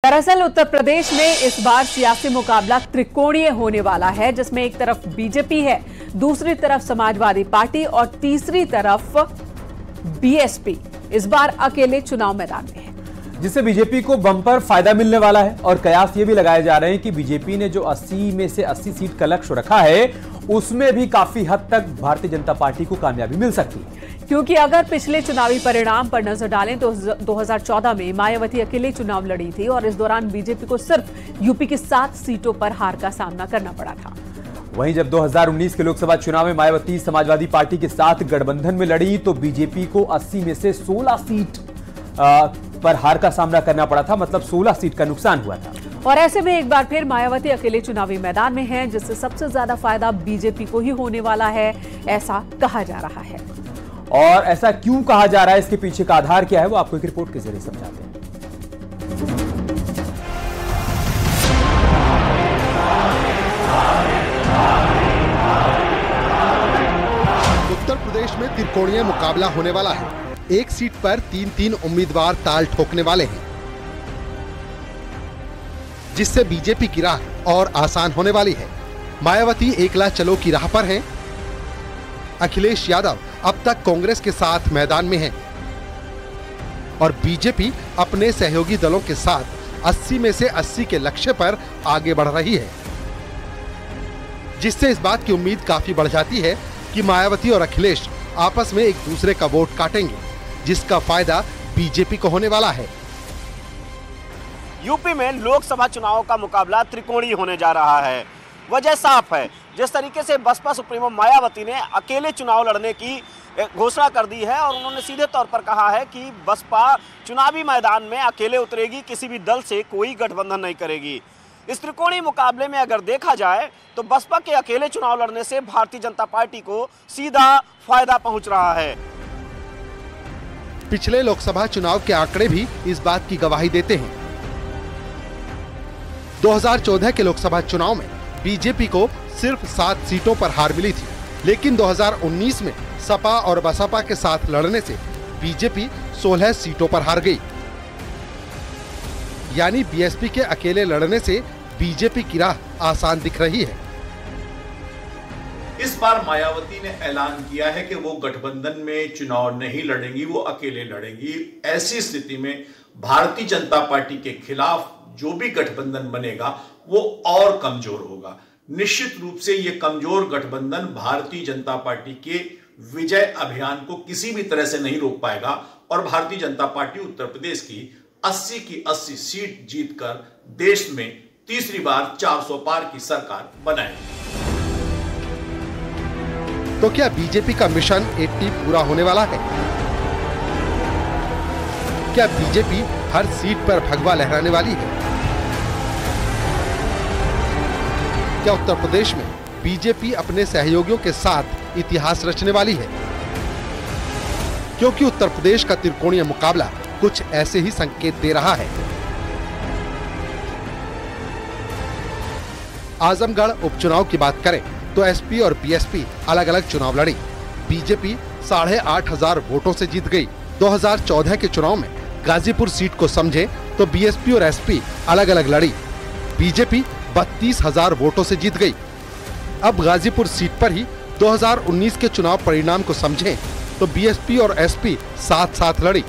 दरअसल उत्तर प्रदेश में इस बार सियासी मुकाबला त्रिकोणीय होने वाला है, जिसमें एक तरफ बीजेपी है, दूसरी तरफ समाजवादी पार्टी और तीसरी तरफ बीएसपी इस बार अकेले चुनाव मैदान में है, जिससे बीजेपी को बम्पर फायदा मिलने वाला है। और कयास ये भी लगाए जा रहे हैं कि बीजेपी ने जो 80 में से 80 सीट का लक्ष्य रखा है, उसमें भी काफी हद तक भारतीय जनता पार्टी को कामयाबी मिल सकती है। क्योंकि अगर पिछले चुनावी परिणाम पर नजर डालें तो 2014 में मायावती अकेले चुनाव लड़ी थी और इस दौरान बीजेपी को सिर्फ यूपी की 7 सीटों पर हार का सामना करना पड़ा था। वहीं जब 2019 के लोकसभा चुनाव में मायावती समाजवादी पार्टी के साथ गठबंधन में लड़ी तो बीजेपी को 80 में से 16 सीट पर हार का सामना करना पड़ा था, मतलब 16 सीट का नुकसान हुआ था। और ऐसे में एक बार फिर मायावती अकेले चुनावी मैदान में है, जिससे सबसे ज्यादा फायदा बीजेपी को ही होने वाला है, ऐसा कहा जा रहा है। और ऐसा क्यों कहा जा रहा है, इसके पीछे का आधार क्या है, वो आपको एक रिपोर्ट के जरिए समझाते हैं। उत्तर प्रदेश में त्रिकोणीय मुकाबला होने वाला है। एक सीट पर 3-3 उम्मीदवार ताल ठोकने वाले हैं, जिससे बीजेपी की राह और आसान होने वाली है। मायावती एकला चलो की राह पर हैं। अखिलेश यादव अब तक कांग्रेस के साथ मैदान में हैं और बीजेपी अपने सहयोगी दलों के साथ 80 में से 80 के लक्ष्य पर आगे बढ़ रही है, जिससे इस बात की उम्मीद काफी बढ़ जाती है कि मायावती और अखिलेश आपस में एक दूसरे का वोट काटेंगे, जिसका फायदा बीजेपी को होने वाला है। यूपी में लोकसभा चुनाव का मुकाबला त्रिकोणीय होने जा रहा है। वजह साफ है, जिस तरीके से बसपा सुप्रीमो मायावती ने अकेले चुनाव लड़ने की घोषणा कर दी है और उन्होंने सीधे तौर पर कहा है कि बसपा चुनावी मैदान में अकेले उतरेगी, किसी भी दल से कोई गठबंधन नहीं करेगी। इस त्रिकोणीय मुकाबले में अगर देखा जाए तो बसपा के अकेले चुनाव लड़ने से भारतीय जनता पार्टी को सीधा फायदा पहुंच रहा है। पिछले लोकसभा चुनाव के आंकड़े भी इस बात की गवाही देते हैं। 2014 के लोकसभा चुनाव में बीजेपी को सिर्फ 7 सीटों पर हार मिली थी, लेकिन 2019 में सपा और बसपा के साथ लड़ने से बीजेपी 16 सीटों पर हार गई। यानी बीएसपी के अकेले लड़ने से बीजेपी की राह आसान दिख रही है। इस बार मायावती ने ऐलान किया है कि वो गठबंधन में चुनाव नहीं लड़ेंगी, वो अकेले लड़ेंगी। ऐसी स्थिति में भारतीय जनता पार्टी के खिलाफ जो भी गठबंधन बनेगा वो और कमजोर होगा। निश्चित रूप से ये कमजोर गठबंधन भारतीय जनता पार्टी के विजय अभियान को किसी भी तरह से नहीं रोक पाएगा और भारतीय जनता पार्टी उत्तर प्रदेश की 80 की 80 सीट जीतकर देश में तीसरी बार 400 पार की सरकार बनाएगी। तो क्या बीजेपी का मिशन 80 पूरा होने वाला है? क्या बीजेपी हर सीट पर भगवा लहराने वाली है? क्या उत्तर प्रदेश में बीजेपी अपने सहयोगियों के साथ इतिहास रचने वाली है? क्योंकि उत्तर प्रदेश का त्रिकोणीय मुकाबला कुछ ऐसे ही संकेत दे रहा है। आजमगढ़ उपचुनाव की बात करें तो एसपी और बीएसपी अलग अलग चुनाव लड़ी। बीजेपी 8,500 वोटों से जीत गई। 2014 के चुनाव में गाजीपुर सीट को समझे तो बीएसपी और एसपी अलग अलग लड़ी। बीजेपी 32,000 वोटों से जीत गई। अब गाजीपुर सीट पर ही 2019 के चुनाव परिणाम को समझें तो बीएसपी और एसपी साथ साथ लड़ी।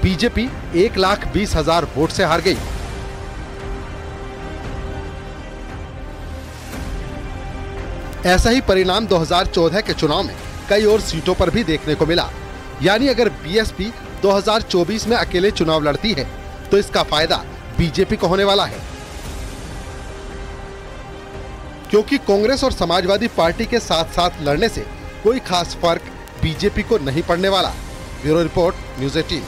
बीजेपी 1,20,000 वोट से हार गई। ऐसा ही परिणाम 2014 के चुनाव में कई और सीटों पर भी देखने को मिला। यानी अगर बीएसपी 2024 में अकेले चुनाव लड़ती है तो इसका फायदा बीजेपी को होने वाला है, क्योंकि कांग्रेस और समाजवादी पार्टी के साथ साथ लड़ने से कोई खास फर्क बीजेपी को नहीं पड़ने वाला। Bureau report, news 18।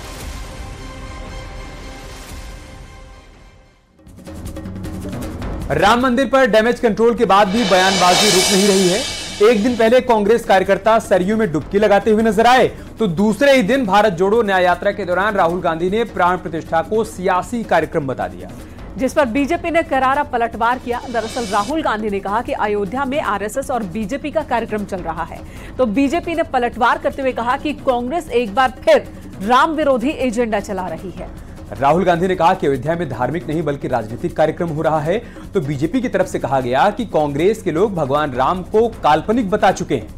राम मंदिर पर डैमेज कंट्रोल के बाद भी बयानबाजी रुक नहीं रही है। एक दिन पहले कांग्रेस कार्यकर्ता सरयू में डुबकी लगाते हुए नजर आए तो दूसरे ही दिन भारत जोड़ो न्याय यात्रा के दौरान राहुल गांधी ने प्राण प्रतिष्ठा को सियासी कार्यक्रम बता दिया, जिस पर बीजेपी ने करारा पलटवार किया। दरअसल राहुल गांधी ने कहा कि अयोध्या में आरएसएस और बीजेपी का कार्यक्रम चल रहा है, तो बीजेपी ने पलटवार करते हुए कहा कि कांग्रेस एक बार फिर राम विरोधी एजेंडा चला रही है। राहुल गांधी ने कहा कि अयोध्या में धार्मिक नहीं बल्कि राजनीतिक कार्यक्रम हो रहा है। तो बीजेपी की तरफ से कहा गया कि कांग्रेस के लोग भगवान राम को काल्पनिक बता चुके हैं।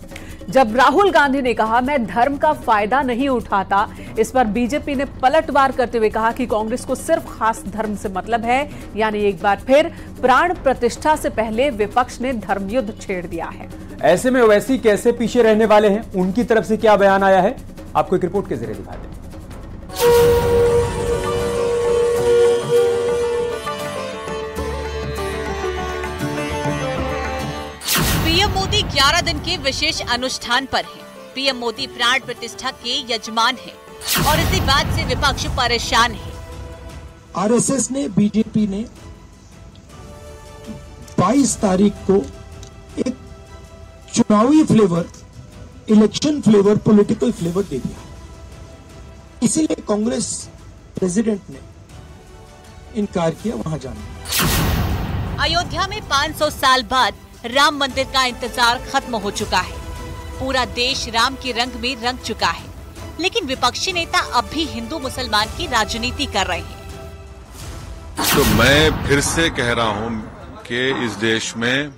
जब राहुल गांधी ने कहा मैं धर्म का फायदा नहीं उठाता, इस पर बीजेपी ने पलटवार करते हुए कहा कि कांग्रेस को सिर्फ खास धर्म से मतलब है। यानी एक बार फिर प्राण प्रतिष्ठा से पहले विपक्ष ने धर्मयुद्ध छेड़ दिया है। ऐसे में ओवैसी कैसे पीछे रहने वाले हैं, उनकी तरफ से क्या बयान आया है, आपको एक रिपोर्ट के जरिए दिखा दें। पीएम मोदी 11 दिन के विशेष अनुष्ठान पर हैं। पीएम मोदी प्राण प्रतिष्ठा के यजमान हैं और इसी बात से विपक्ष परेशान है। आरएसएस ने, बीजेपी ने 22 तारीख को एक चुनावी flavour, election flavour, political flavour दे दिया। इसीलिए कांग्रेस प्रेसिडेंट ने इनकार किया वहां जाने। अयोध्या में 500 साल बाद राम मंदिर का इंतजार खत्म हो चुका है। पूरा देश राम के रंग में रंग चुका है, लेकिन विपक्षी नेता अब भी हिंदू मुसलमान की राजनीति कर रहे हैं। तो मैं फिर से कह रहा हूं कि इस देश में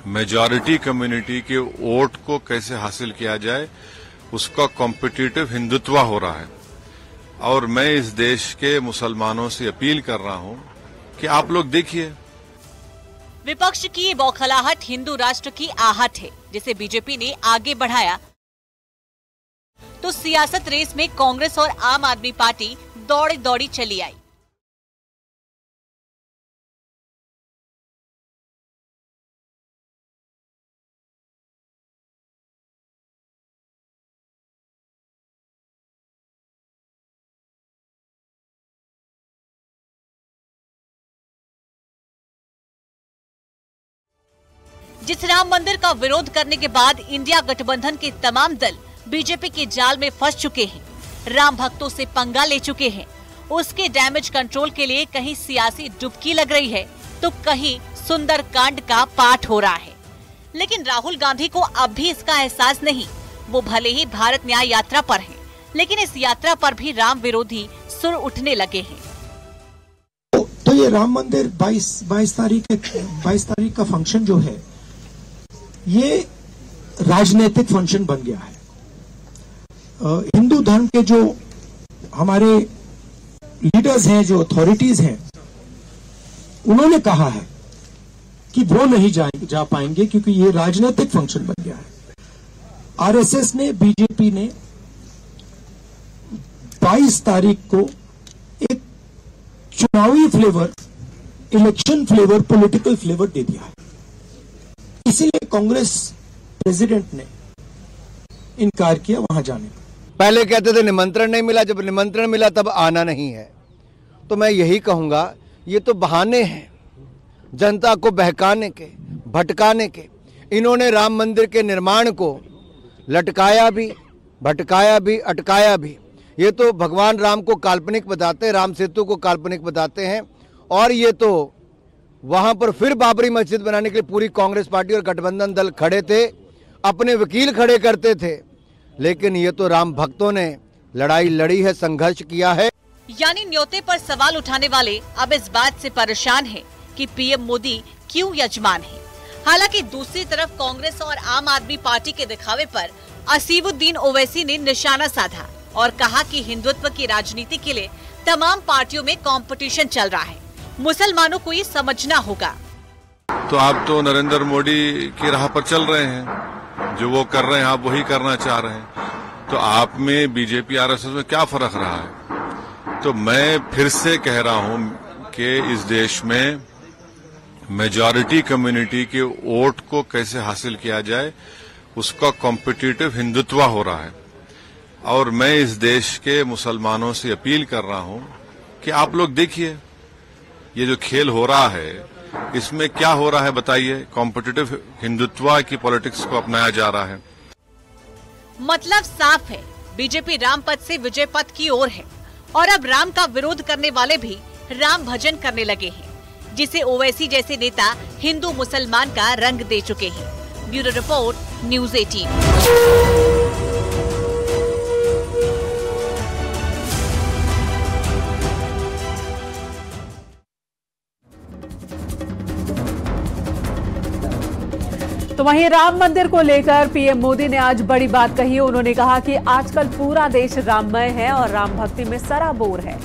मेजॉरिटी कम्युनिटी के वोट को कैसे हासिल किया जाए, उसका कॉम्पिटिटिव हिंदुत्व हो रहा है। और मैं इस देश के मुसलमानों से अपील कर रहा हूं कि आप लोग देखिए, विपक्ष की ये बौखलाहट हिंदू राष्ट्र की आहट है, जिसे बीजेपी ने आगे बढ़ाया तो सियासत रेस में कांग्रेस और आम आदमी पार्टी दौड़ी दौड़ी चली आई। जिस राम मंदिर का विरोध करने के बाद इंडिया गठबंधन के तमाम दल बीजेपी के जाल में फंस चुके हैं, राम भक्तों से पंगा ले चुके हैं, उसके डैमेज कंट्रोल के लिए कहीं सियासी डुबकी लग रही है तो कहीं सुंदर कांड का पाठ हो रहा है। लेकिन राहुल गांधी को अब भी इसका एहसास नहीं। वो भले ही भारत न्याय यात्रा पर हैं, लेकिन इस यात्रा पर भी राम विरोधी सुर उठने लगे हैं। तो ये राम मंदिर 22 तारीख का फंक्शन जो है, ये राजनीतिक फंक्शन बन गया है। हिंदू धर्म के जो हमारे लीडर्स हैं, जो अथॉरिटीज हैं, उन्होंने कहा है कि वो नहीं जा पाएंगे क्योंकि ये राजनीतिक फंक्शन बन गया है। आरएसएस ने, बीजेपी ने 22 तारीख को एक चुनावी flavour, election flavour, political flavour दे दिया है। इसीलिए कांग्रेस प्रेसिडेंट ने इनकार किया वहां जाने। पहले कहते थे निमंत्रण नहीं मिला, जब निमंत्रण मिला तब आना नहीं है। तो मैं यही कहूंगा, ये तो बहाने हैं जनता को बहकाने के, भटकाने के। इन्होंने राम मंदिर के निर्माण को लटकाया भी, भटकाया भी, अटकाया भी। ये तो भगवान राम को काल्पनिक बताते, राम सेतु को काल्पनिक बताते हैं। और ये तो वहां पर फिर बाबरी मस्जिद बनाने के लिए पूरी कांग्रेस पार्टी और गठबंधन दल खड़े थे, अपने वकील खड़े करते थे। लेकिन ये तो राम भक्तों ने लड़ाई लड़ी है, संघर्ष किया है। यानी न्योते पर सवाल उठाने वाले अब इस बात से परेशान हैं कि पीएम मोदी क्यों यजमान हैं। हालांकि दूसरी तरफ कांग्रेस और आम आदमी पार्टी के दिखावे पर असीमुद्दीन ओवैसी ने निशाना साधा और कहा कि हिंदुत्व की राजनीति के लिए तमाम पार्टियों में कंपटीशन चल रहा है, मुसलमानों को ये समझना होगा। तो आप तो नरेंद्र मोदी की राह पर चल रहे हैं, जो वो कर रहे हैं आप वही करना चाह रहे हैं। तो आप में बीजेपी आरएसएस में क्या फर्क रहा है? तो मैं फिर से कह रहा हूं कि इस देश में मेजॉरिटी कम्युनिटी के वोट को कैसे हासिल किया जाए, उसका कॉम्पिटिटिव हिंदुत्व हो रहा है। और मैं इस देश के मुसलमानों से अपील कर रहा हूं कि आप लोग देखिए, ये जो खेल हो रहा है इसमें क्या हो रहा है बताइए। कॉम्पिटिटिव हिंदुत्व की पॉलिटिक्स को अपनाया जा रहा है। मतलब साफ है, बीजेपी राम पथ से विजय पथ की ओर है और अब राम का विरोध करने वाले भी राम भजन करने लगे हैं, जिसे ओवैसी जैसे नेता हिंदू मुसलमान का रंग दे चुके हैं। Bureau report, news 18। तो वहीं राम मंदिर को लेकर पीएम मोदी ने आज बड़ी बात कही। उन्होंने कहा कि आजकल पूरा देश राममय है और राम भक्ति में सराबोर है।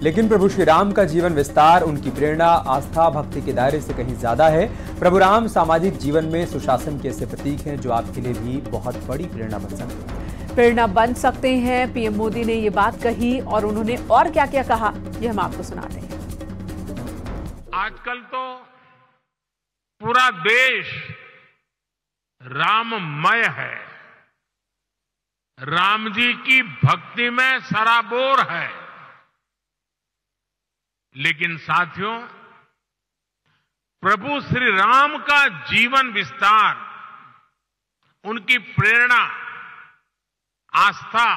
लेकिन प्रभु श्री राम का जीवन विस्तार, उनकी प्रेरणा आस्था भक्ति के दायरे से कहीं ज्यादा है। प्रभु राम सामाजिक जीवन में सुशासन के ऐसे प्रतीक हैं जो आपके लिए भी बहुत बड़ी प्रेरणा बन सकते हैं। पीएम मोदी ने ये बात कही और उन्होंने और क्या क्या कहा, ये हम आपको सुनाते हैं। आजकल तो पूरा देश राममय है, राम जी की भक्ति में सराबोर है। लेकिन साथियों, प्रभु श्री राम का जीवन विस्तार, उनकी प्रेरणा आस्था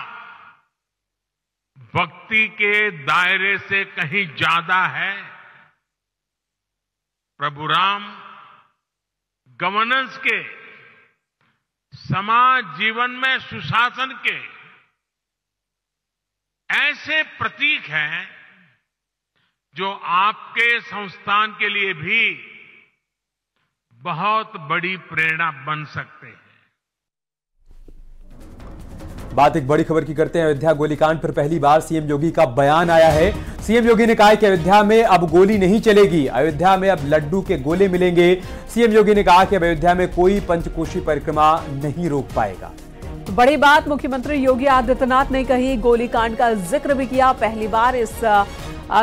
भक्ति के दायरे से कहीं ज्यादा है। प्रभु राम गवर्नेंस के, समाज जीवन में सुशासन के ऐसे प्रतीक हैं जो आपके संस्थान के लिए भी बहुत बड़ी प्रेरणा बन सकते हैं। बात एक बड़ी खबर की करते हैं। अयोध्या गोलीकांड पर पहली बार सीएम योगी का बयान आया है। सीएम योगी ने कहा है कि अयोध्या में अब गोली नहीं चलेगी, अयोध्या में अब लड्डू के गोले मिलेंगे। सीएम योगी ने कहा कि अब अयोध्या में कोई पंचकोशी परिक्रमा नहीं रोक पाएगा। तो बड़ी बात मुख्यमंत्री योगी आदित्यनाथ ने कही, गोलीकांड का जिक्र भी किया। पहली बार इस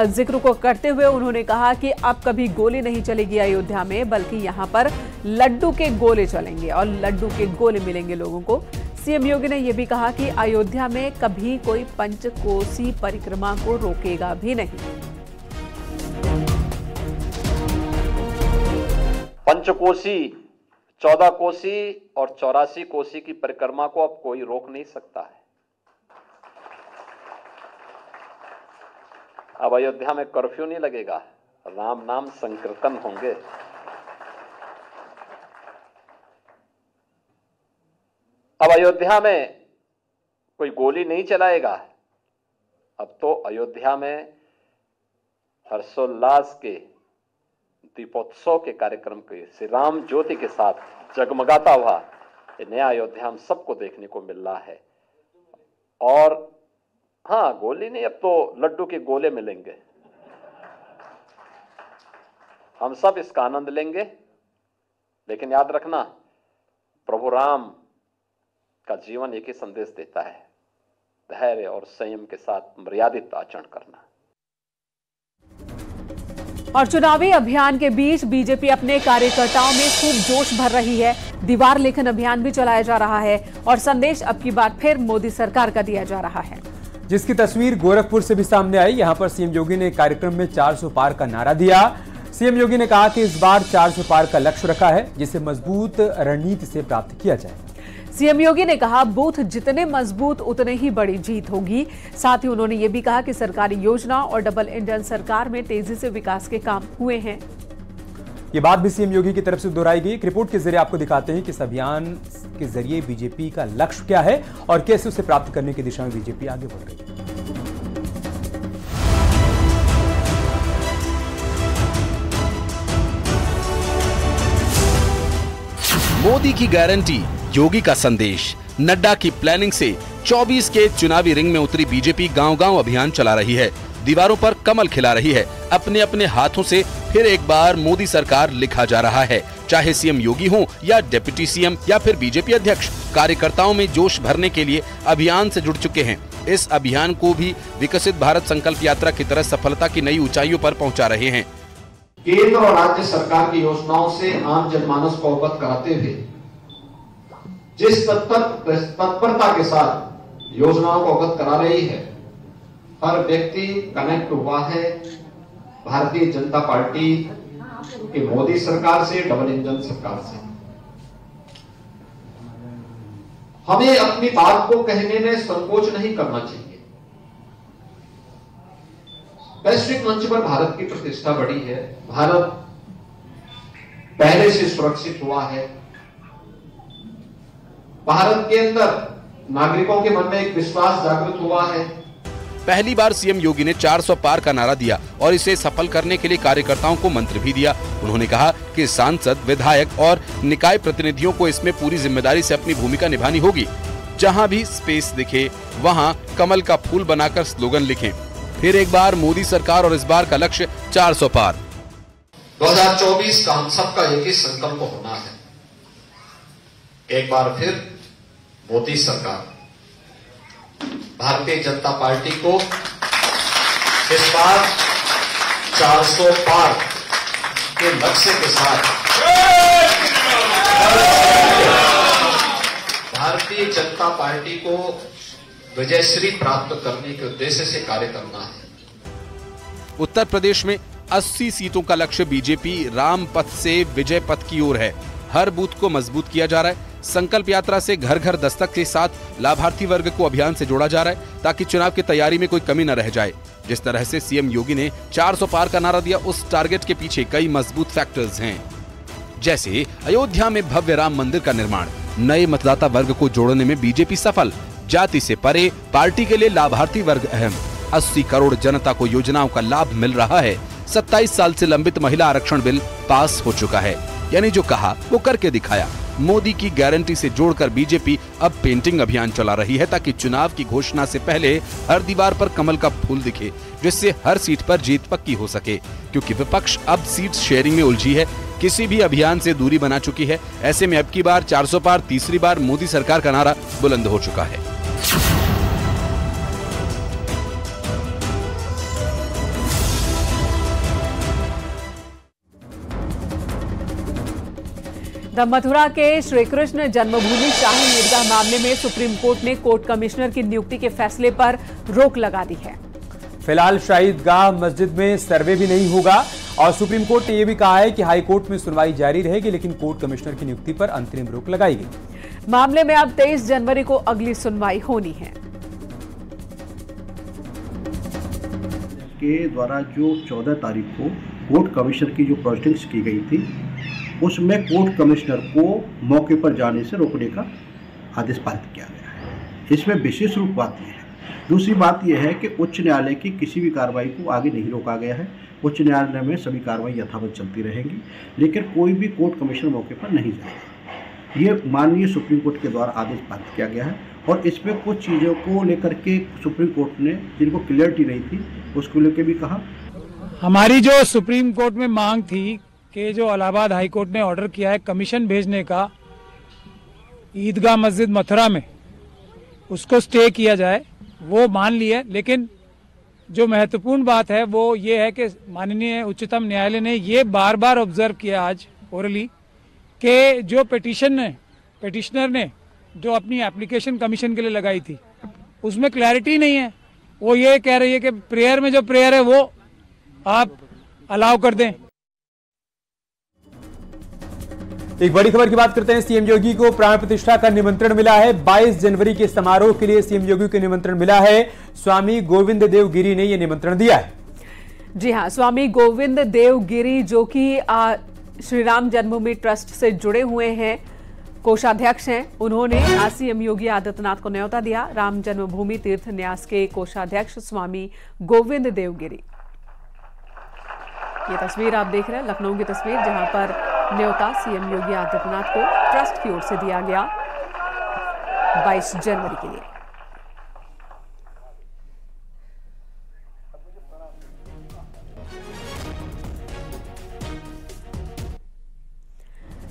जिक्र को करते हुए उन्होंने कहा कि अब कभी गोली नहीं चलेगी अयोध्या में, बल्कि यहां पर लड्डू के गोले चलेंगे और लड्डू के गोले मिलेंगे लोगों को। सीएम योगी ने यह भी कहा कि अयोध्या में कभी कोई पंचकोसी परिक्रमा को रोकेगा भी नहीं। पंचकोसी, 14 कोसी और 84 कोसी की परिक्रमा को अब कोई रोक नहीं सकता है। अब अयोध्या में कर्फ्यू नहीं लगेगा, राम नाम संकीर्तन होंगे। अब अयोध्या में कोई गोली नहीं चलाएगा। अब तो अयोध्या में हर्षोल्लास के दीपोत्सव के कार्यक्रम के श्री राम ज्योति के साथ जगमगाता हुआ ये नया अयोध्या हम सबको देखने को मिल रहा है। और हाँ, गोली नहीं, अब तो लड्डू के गोले मिलेंगे। हम सब इसका आनंद लेंगे। लेकिन याद रखना, प्रभु राम का जीवन एक ही संदेश देता है, धैर्य और संयम के साथ मर्यादित आचरण करना। और चुनावी अभियान के बीच बीजेपी अपने कार्यकर्ताओं में खूब जोश भर रही है। दीवार लेखन अभियान भी चलाया जा रहा है और संदेश अब की बार फिर मोदी सरकार का दिया जा रहा है, जिसकी तस्वीर गोरखपुर से भी सामने आई। यहां पर सीएम योगी ने कार्यक्रम में 400 पार का नारा दिया। सीएम योगी ने कहा कि इस बार 400 पार का लक्ष्य रखा है, जिसे मजबूत रणनीति से प्राप्त किया जाए। सीएम योगी ने कहा, बूथ जितने मजबूत उतने ही बड़ी जीत होगी। साथ ही उन्होंने ये भी कहा कि सरकारी योजना और डबल इंजन सरकार में तेजी से विकास के काम हुए हैं। ये बात भी सीएम योगी की तरफ से दोहराई गई। एक रिपोर्ट के जरिए आपको दिखाते हैं कि इस अभियान के जरिए बीजेपी का लक्ष्य क्या है और कैसे उसे प्राप्त करने की दिशा में बीजेपी आगे बढ़ रही है। मोदी की गारंटी, योगी का संदेश, नड्डा की प्लानिंग से 24 के चुनावी रिंग में उतरी बीजेपी गांव-गांव अभियान चला रही है, दीवारों पर कमल खिला रही है। अपने अपने हाथों से फिर एक बार मोदी सरकार लिखा जा रहा है। चाहे सीएम योगी हो या डिप्टी सीएम या फिर बीजेपी अध्यक्ष, कार्यकर्ताओं में जोश भरने के लिए अभियान से जुड़ चुके हैं। इस अभियान को भी विकसित भारत संकल्प यात्रा की तरह सफलता की नई ऊंचाइयों पर पहुंचा रहे हैं। केंद्र और राज्य सरकार की योजनाओं से आम जनमानस को अवगत कराते हुए जिस तत्परता के साथ योजनाओं को अवगत करा रही है, हर व्यक्ति कनेक्ट हुआ है भारतीय जनता पार्टी की मोदी सरकार से, डबल इंजन सरकार से। हमें अपनी बात को कहने में संकोच नहीं करना चाहिए। वैश्विक मंच पर भारत की प्रतिष्ठा बढ़ी है, भारत पहले से सुरक्षित हुआ है। भारत के अंदर नागरिकों के मन में एक विश्वास जागृत हुआ है। पहली बार सीएम योगी ने 400 पार का नारा दिया और इसे सफल करने के लिए कार्यकर्ताओं को मंत्र भी दिया। उन्होंने कहा कि सांसद, विधायक और निकाय प्रतिनिधियों को इसमें पूरी जिम्मेदारी से अपनी भूमिका निभानी होगी। जहां भी स्पेस दिखे वहां कमल का फूल बनाकर स्लोगन लिखें। फिर एक बार मोदी सरकार और इस बार का लक्ष्य 400 पार। 2024 का हम सबका एक ही संकल्प होना है, एक बार फिर मोदी सरकार, भारतीय जनता पार्टी को इस बार 400 पार के लक्ष्य के साथ भारतीय जनता पार्टी को विजयश्री प्राप्त करने के उद्देश्य से कार्य करना है। उत्तर प्रदेश में 80 सीटों का लक्ष्य बीजेपी राम पथ से विजय पथ की ओर है। हर बूथ को मजबूत किया जा रहा है। संकल्प यात्रा से घर घर दस्तक के साथ लाभार्थी वर्ग को अभियान से जोड़ा जा रहा है ताकि चुनाव की तैयारी में कोई कमी न रह जाए। जिस तरह से सीएम योगी ने 400 पार का नारा दिया, उस टारगेट के पीछे कई मजबूत फैक्टर्स हैं, जैसे अयोध्या में भव्य राम मंदिर का निर्माण, नए मतदाता वर्ग को जोड़ने में बीजेपी सफल, जाति से परे पार्टी के लिए लाभार्थी वर्ग अहम, 80 करोड़ जनता को योजनाओं का लाभ मिल रहा है, 27 साल से लंबित महिला आरक्षण बिल पास हो चुका है। यानी जो कहा वो करके दिखाया। मोदी की गारंटी से जोड़कर बीजेपी अब पेंटिंग अभियान चला रही है ताकि चुनाव की घोषणा से पहले हर दीवार पर कमल का फूल दिखे, जिससे हर सीट पर जीत पक्की हो सके। क्योंकि विपक्ष अब सीट शेयरिंग में उलझी है, किसी भी अभियान से दूरी बना चुकी है। ऐसे में अब की बार 400 पार, तीसरी बार मोदी सरकार का नारा बुलंद हो चुका है। मथुरा के श्री कृष्ण जन्मभूमि शाही ईदगाह मामले में सुप्रीम कोर्ट ने कोर्ट कमिश्नर की नियुक्ति के फैसले पर रोक लगा दी है। फिलहाल शाही ईदगाह मस्जिद में सर्वे भी नहीं होगा और सुप्रीम कोर्ट ने यह भी कहा है कि हाई कोर्ट में सुनवाई जारी रहेगी, लेकिन कोर्ट कमिश्नर की नियुक्ति पर अंतरिम रोक लगाई गई। मामले में अब 23 जनवरी को अगली सुनवाई होनी है। के द्वारा जो 14 तारीख को कोर्ट कमिश्नर की जो प्रोसीडिंग्स की गई थी, उसमें कोर्ट कमिश्नर को मौके पर जाने से रोकने का आदेश पारित किया गया है। इसमें विशेष रूप बात यह है। दूसरी बात यह है कि उच्च न्यायालय की किसी भी कार्रवाई को आगे नहीं रोका गया है। उच्च न्यायालय में सभी कार्रवाई यथावत चलती रहेंगी, लेकिन कोई भी कोर्ट कमिश्नर मौके पर नहीं जाएगा। ये माननीय सुप्रीम कोर्ट के द्वारा आदेश पारित किया गया है और इसमें कुछ चीज़ों को लेकर के सुप्रीम कोर्ट ने, जिनको क्लियरिटी नहीं थी, उसको लेकर भी कहा। हमारी जो सुप्रीम कोर्ट में मांग थी कि जो इलाहाबाद हाई कोर्ट ने ऑर्डर किया है कमीशन भेजने का ईदगाह मस्जिद मथुरा में, उसको स्टे किया जाए, वो मान लिया। लेकिन जो महत्वपूर्ण बात है वो ये है कि माननीय उच्चतम न्यायालय ने ये बार बार ऑब्जर्व किया आज ओरली कि जो पिटिशनर ने जो अपनी एप्लीकेशन कमीशन के लिए लगाई थी उसमें क्लैरिटी नहीं है। वो ये कह रही है कि प्रेयर में जो प्रेयर है वो आप अलाउ कर दें। एक बड़ी खबर की बात करते हैं। सीएम योगी को प्राण प्रतिष्ठा का निमंत्रण मिला है। 22 जनवरी के समारोह के लिए सीएम योगी को निमंत्रण मिला है। स्वामी गोविंद देव गिरी ने यह निमंत्रण दिया है। जी हां, स्वामी गोविंद देव गिरी जो कि श्री राम जन्मभूमि ट्रस्ट से जुड़े हुए हैं, कोषाध्यक्ष हैं, उन्होंने आज सीएम योगी आदित्यनाथ को न्योता दिया। राम जन्मभूमि तीर्थ न्यास के कोषाध्यक्ष स्वामी गोविंद देव गिरी। ये तस्वीर आप देख रहे हैं, लखनऊ की तस्वीर, जहां पर न्योता सीएम योगी आदित्यनाथ को ट्रस्ट की ओर से दिया गया 22 जनवरी के लिए।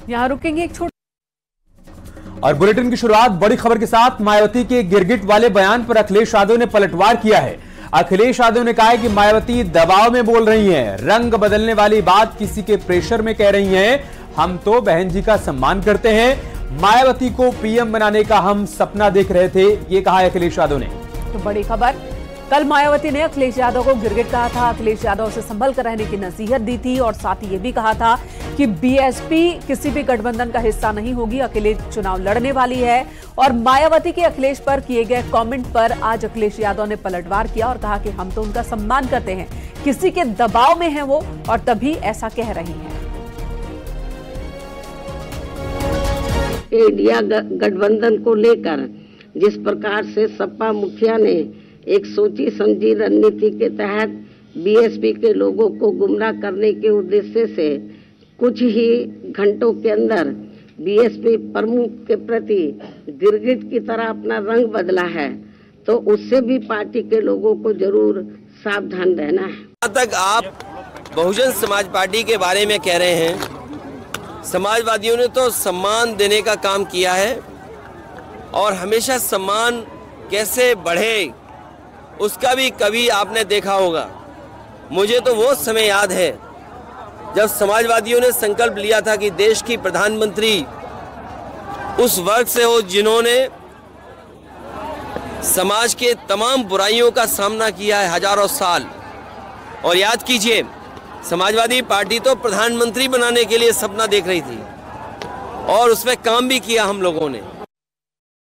यहां रुकेंगे एक छोटे और बुलेटिन की शुरुआत बड़ी खबर के साथ। मायावती के गिरगिट वाले बयान पर अखिलेश यादव ने पलटवार किया है। अखिलेश यादव ने कहा है कि मायावती दबाव में बोल रही हैं, रंग बदलने वाली बात किसी के प्रेशर में कह रही हैं। हम तो बहन जी का सम्मान करते हैं। मायावती को पीएम बनाने का हम सपना देख रहे थे, ये कहा है अखिलेश यादव ने। तो बड़ी खबर, कल मायावती ने अखिलेश यादव को गिरगिट कहा था। अखिलेश यादव से संभल कर रहने की नसीहत दी थी और साथ ही ये भी कहा था कि बीएसपी किसी भी गठबंधन का हिस्सा नहीं होगी, अकेले चुनाव लड़ने वाली है। और मायावती के अखिलेश पर किए गए कमेंट पर आज अखिलेश यादव ने पलटवार किया और कहा कि हम तो उनका सम्मान करते हैं, किसी के दबाव में है वो और तभी ऐसा कह रही हैं। इंडिया गठबंधन को लेकर जिस प्रकार से सपा मुखिया ने एक सोची समझी रणनीति के तहत बीएसपी के लोगों को गुमराह करने के उद्देश्य से कुछ ही घंटों के अंदर बीएसपी प्रमुख के प्रति गिरगिट की तरह अपना रंग बदला है, तो उससे भी पार्टी के लोगों को जरूर सावधान रहना है। जहाँ तक आप बहुजन समाज पार्टी के बारे में कह रहे हैं, समाजवादियों ने तो सम्मान देने का काम किया है और हमेशा सम्मान कैसे बढ़े उसका भी कभी आपने देखा होगा। मुझे तो वो समय याद है जब समाजवादियों ने संकल्प लिया था कि देश की प्रधानमंत्री उस वर्ग से हो जिन्होंने समाज के तमाम बुराइयों का सामना किया है हजारों साल। और याद कीजिए, समाजवादी पार्टी तो प्रधानमंत्री बनाने के लिए सपना देख रही थी और उसमें काम भी किया हम लोगों ने।